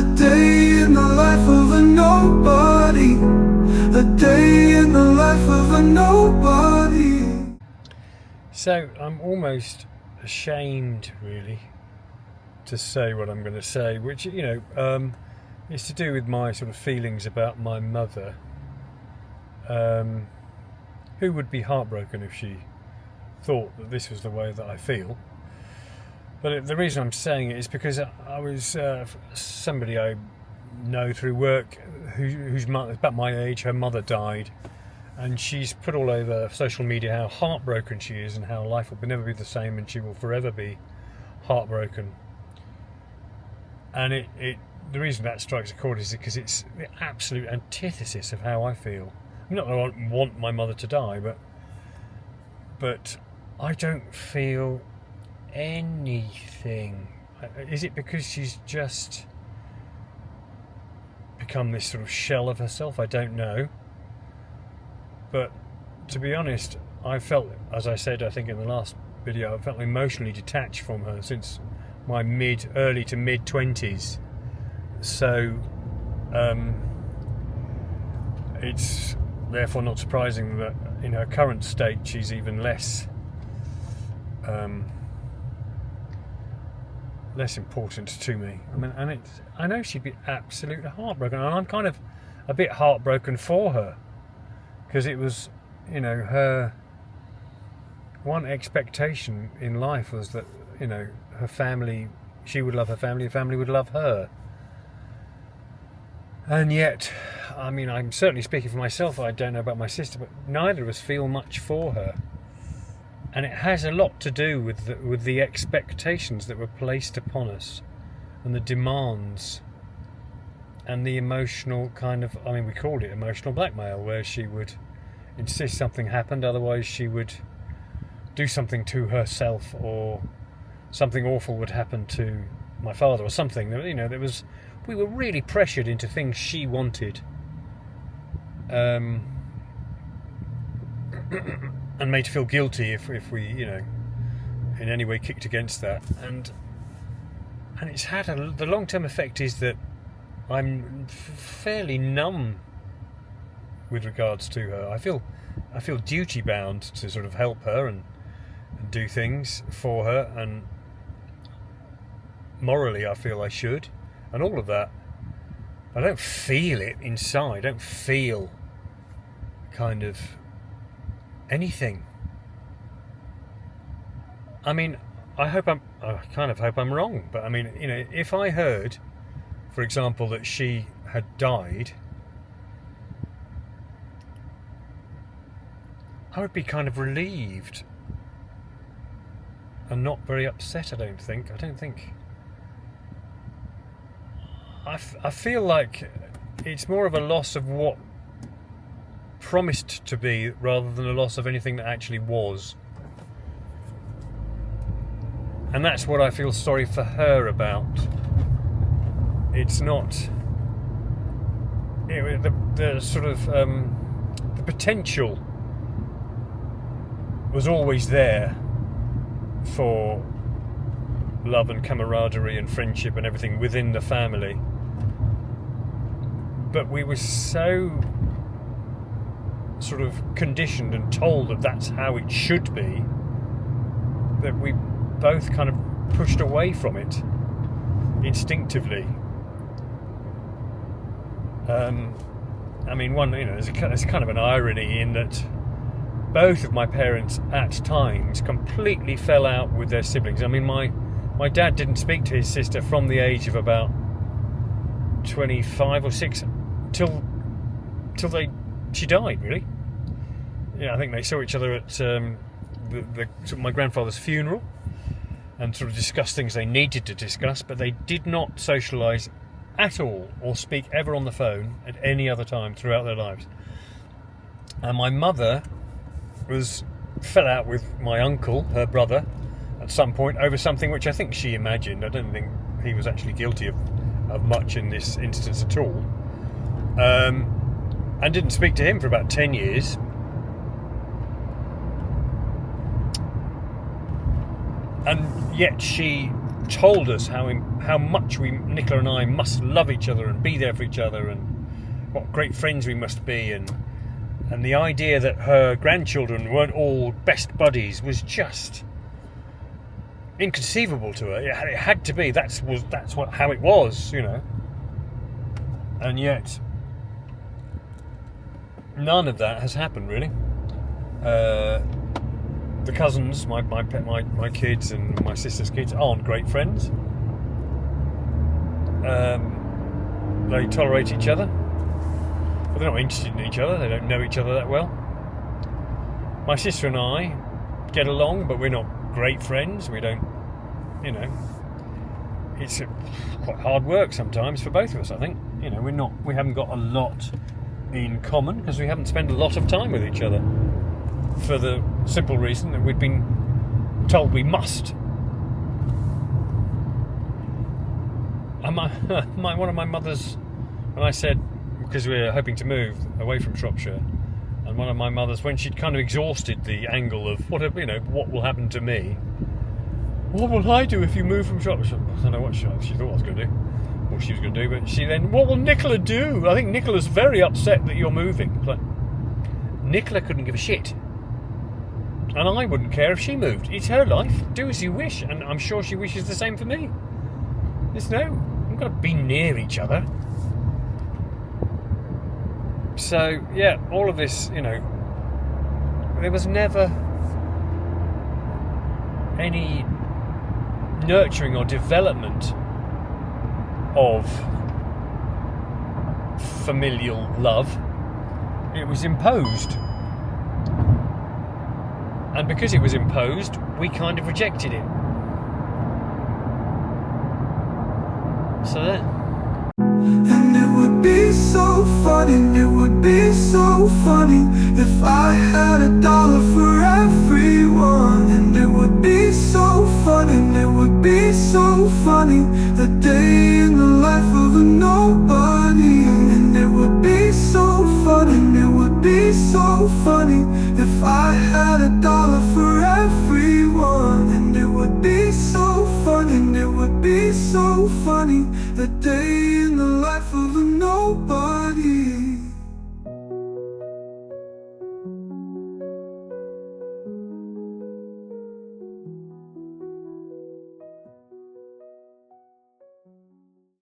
A day in the life of a nobody. A day in the life of a nobody. So I'm almost ashamed, really, to say what I'm going to say, which, is to do with my sort of feelings about my mother, who would be heartbroken if she thought that this was the way that I feel. But the reason I'm saying it is because I was somebody I know through work whose mother, about my age, her mother died, and she's put all over social media how heartbroken she is and how life will never be the same and she will forever be heartbroken. And the reason that strikes a chord is because it's the absolute antithesis of how I feel. Not that I want my mother to die, but I don't feel anything. Is it because she's just become this sort of shell of herself? I don't know. But to be honest, I felt, as I said, I think in the last video, I felt emotionally detached from her since my early to mid 20s. So it's therefore not surprising that in her current state she's even less important to me. I mean, and I know she'd be absolutely heartbroken, and I'm kind of a bit heartbroken for her, because it was, her one expectation in life was that, her family, she would love her family would love her. And yet, I mean, I'm certainly speaking for myself, I don't know about my sister, but neither of us feel much for her. And it has a lot to do with the expectations that were placed upon us, and the demands, and the emotional kind of, I mean, we called it emotional blackmail, where she would insist something happened, otherwise she would do something to herself, or something awful would happen to my father, or something. We were really pressured into things she wanted, and made to feel guilty if we, in any way kicked against that. And it's had the long-term effect is that I'm fairly numb with regards to her. I feel duty-bound to sort of help her and do things for her, and morally I feel I should, and all of that. I don't feel it inside. I don't feel kind of anything. I mean, I kind of hope I'm wrong, but I mean, if I heard, for example, that she had died, I would be kind of relieved and not very upset. I don't think. I feel like it's more of a loss of what promised to be rather than a loss of anything that actually was. And that's what I feel sorry for her about. It's not the sort of the potential was always there for love and camaraderie and friendship and everything within the family, but we were so sort of conditioned and told that that's how it should be, that we both kind of pushed away from it instinctively. I mean, there's kind of an irony in that both of my parents at times completely fell out with their siblings. I mean, my dad didn't speak to his sister from the age of about 25 or 6 till she died, really. Yeah, I think they saw each other at my grandfather's funeral and sort of discussed things they needed to discuss, but they did not socialise at all or speak ever on the phone at any other time throughout their lives. And my mother fell out with my uncle, her brother, at some point over something which I think she imagined. I don't think he was actually guilty of much in this instance at all. And didn't speak to him for about 10 years. And yet she told us how much Nicola and I must love each other and be there for each other, and what great friends we must be, and the idea that her grandchildren weren't all best buddies was just inconceivable to her. It had to be. That's how it was, you know. And yet, none of that has happened really. The cousins, my kids and my sister's kids aren't great friends. They tolerate each other, but they're not interested in each other. They don't know each other that well. My sister and I get along, but we're not great friends. We don't, you know. It's quite hard work sometimes for both of us. I think, you know, we haven't got a lot in common because we haven't spent a lot of time with each other, for the simple reason that we've been told we must. And one of my mother's, when I said, because we were hoping to move away from Shropshire, and one of my mothers, when she'd kind of exhausted the angle of what will happen to me, what will I do if you move from Shropshire? I don't know what she thought I was going to do, what she was going to do, but she then, what will Nicola do? I think Nicola's very upset that you're moving. It's like, Nicola couldn't give a shit. And I wouldn't care if she moved. It's her life. Do as you wish. And I'm sure she wishes the same for me. We've got to be near each other. So, yeah, all of this, you know, there was never any nurturing or development of familial love. It was imposed. And because it was imposed, we kind of rejected it. So there. And it would be so funny, it would be so funny if I had $1 for everyone. And it would be so funny, it would be so funny, the day in the life of a nobody. And it would be so funny, it would be so funny if I had $1 for everyone. And it would be so funny, it would be so funny, the day